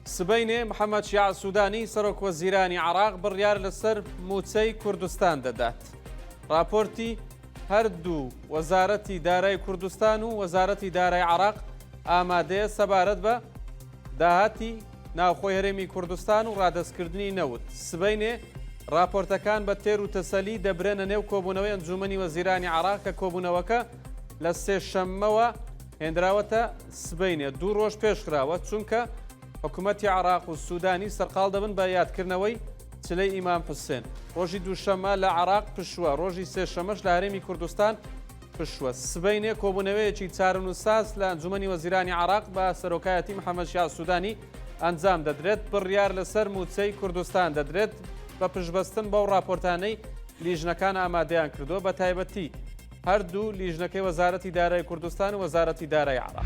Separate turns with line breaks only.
سبەینێ محەممەد شیع سوودانی سەرۆک وەزیرانی عراق بڕیار لەسەر موچەی کوردستان دەدات. راپۆرتی هەردوو وەزارەتی دارای کوردستان و وەزارەتی دارای عراق ئامادەیە سەبارەت بە داهاتی ناوخۆی هەرێمی کوردستان و ڕادەستکردنی نەوت. سبەینێ راپۆرتەکان بە تێر و تەسەلی دەبرێنە نێو کۆبوونەوەی ئەنجومەنی وەزیرانی عراق کە کۆبوونەوەکە لە سێشەممەوە هێنراوەتە سبەینێ 2 ڕۆژ پێشراوە چونکە حکوومەتی عراق و سوودانی سەرقاڵ دەبن بە یادکردنەوەی چلەی ئیمام حوسێن. ڕۆژی دووشەممە لە عراق پشووە، ڕۆژی سێشەمەش لە هەرێمی کوردستان پشووە. سبەینێ کۆبوونەوەیەکی چارن و ساز لە ئەنجومەنی وەزیرانی عراق بە سەرۆکایەتی محەممەد شیع سوودانی ئەنجام دەدرێت. بڕیار لەسەر موچەی کوردستان دەدرێت بە پشبەستن بەو راپۆرتانەی لیژنەکان ئامادەیان کردووە، بە تایبەتی هەردوو لیژنەکەی وەزارەتی دارای کوردستان و وەزارەتی دارای عراق.